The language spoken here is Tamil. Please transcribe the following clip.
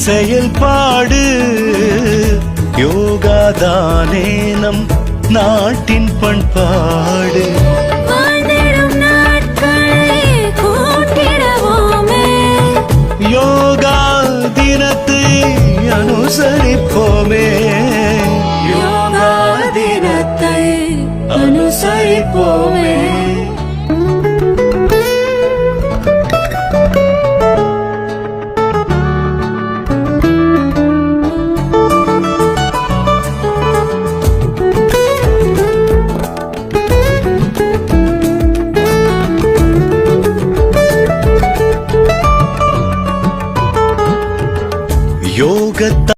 செயல்பாடு யோகாதானே நம் நாட்டின் பண்பாடு. வாழ்ந்திடும் நாட்களை கூட்டிடுவோமே, யோகா தினத்தை அனுசரிப்போமே, யோகா தினத்தை அனுசரிப்போமே. யோகத்தை